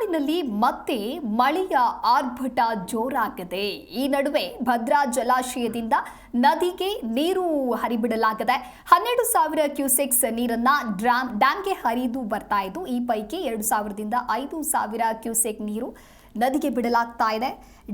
ಮಲೆನಾಡಿನಲ್ಲಿ ಮತ್ತೆ ಮಳೆಯ ಆರ್ಭಟ ಜೋರಾಗಿದೆ. ಈ ನಡುವೆ ಭದ್ರಾ ಜಲಾಶಯದಿಂದ ನದಿಗೆ ನೀರು ಹರಿಬಿಡಲಾಗಿದೆ. 12,000 ಕ್ಯೂಸೆಕ್ಸ್ ನೀರನ್ನ ಡ್ಯಾಂಗೆ ಹರಿದು ಬರ್ತಾ ಇದ್ದು, ಈ ಪೈಕಿ 2,000ದಿಂದ 5,000 ಕ್ಯೂಸೆಕ್ ನೀರು ನದಿಗೆ ಬಿಡಲಾಗ್ತಾ ಇದೆ.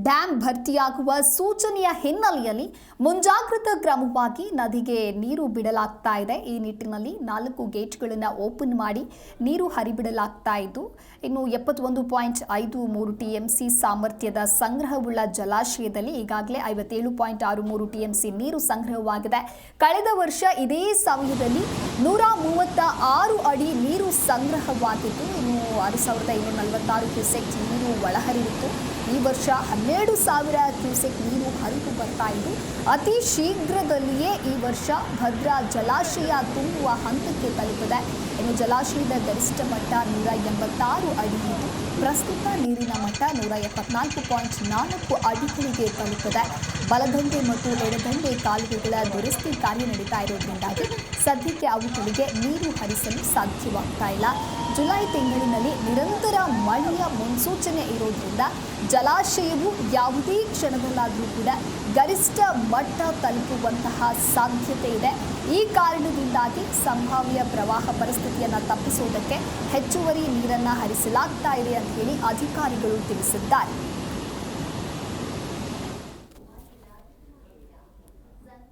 ಡ್ಯಾಂ ಭರ್ತಿಯಾಗುವ ಸೂಚನೆಯ ಹಿನ್ನೆಲೆಯಲ್ಲಿ ಮುಂಜಾಗ್ರತಾ ಕ್ರಮವಾಗಿ ನದಿಗೆ ನೀರು ಬಿಡಲಾಗ್ತಾ ಇದೆ. ಈ ನಿಟ್ಟಿನಲ್ಲಿ 4 ಗೇಟ್ಗಳನ್ನು ಓಪನ್ ಮಾಡಿ ನೀರು ಹರಿಬಿಡಲಾಗ್ತಾ ಇದ್ದು, ಇನ್ನು 71.53 ಟಿಎಂಸಿ ಸಾಮರ್ಥ್ಯದ ಸಂಗ್ರಹವುಳ್ಳ ಜಲಾಶಯದಲ್ಲಿ ಈಗಾಗಲೇ 57.63 ಟಿಎಂಸಿ ನೀರು ಸಂಗ್ರಹವಾಗಿದೆ. ಕಳೆದ ವರ್ಷ ಇದೇ ಸಮಯದಲ್ಲಿ 136 ಅಡಿ ನೀರು ಸಂಗ್ರಹವಾಗಿದ್ದು, ಇನ್ನು 6,246 ಕ್ಯೂಸೆಕ್ ನೀರು ಒಳಹರಿವಿತ್ತು. ಈ ವರ್ಷ 12,000 ಕ್ಯೂಸೆಕ್ ನೀರು ಹರಿದು ಬರ್ತಾ ಇದ್ದು, ಅತಿ ಶೀಘ್ರದಲ್ಲಿಯೇ ಈ ವರ್ಷ ಭದ್ರಾ ಜಲಾಶಯ ತುಂಬುವ ಹಂತಕ್ಕೆ ತಲುಪಿದೆ. ಇನ್ನು ಜಲಾಶಯದ ಗರಿಷ್ಠ ಮಟ್ಟ 186 ಅಡಿ ಇದ್ದು, ಪ್ರಸ್ತುತ ನೀರಿನ ಮಟ್ಟ 174.4 ಅಡಿಗಳಿಗೆ ತಲುಪಿದೆ. ಬಲದಂಡೆ ಮತ್ತು ಎಡದಂಡೆ ಕಾಲುವೆಗಳ ದುರಸ್ತಿ ಕಾರ್ಯ ನಡೀತಾ ಇರೋದ್ರಿಂದಾಗಿ ಸದ್ಯಕ್ಕೆ ಅವುಗಳಿಗೆ ನೀರು ಹರಿಸಲು ಸಾಧ್ಯವಾಗ್ತಾ ಇಲ್ಲ. ಜುಲೈ ತಿಂಗಳಿನಲ್ಲಿ ನಿರಂತರ ಮಳೆಯ ಮುನ್ಸೂಚನೆ ಇರೋದ್ರಿಂದ ಜಲಾಶಯವು ಯಾವುದೇ ಕ್ಷಣದಲ್ಲಾದರೂ ಕೂಡ ಗರಿಷ್ಠ ಮಟ್ಟ ತಲುಪುವಂತಹ ಸಾಧ್ಯತೆ ಇದೆ. ಈ ಕಾರಣದಿಂದಾಗಿ ಸಂಭಾವ್ಯ ಪ್ರವಾಹ ಪರಿಸ್ಥಿತಿಯನ್ನು ತಪ್ಪಿಸುವುದಕ್ಕೆ ಹೆಚ್ಚುವರಿ ನೀರನ್ನು ಹರಿಸಲಾಗ್ತಾ ಇದೆ ಅಂತ ಹೇಳಿ ಅಧಿಕಾರಿಗಳು ತಿಳಿಸಿದ್ದಾರೆ.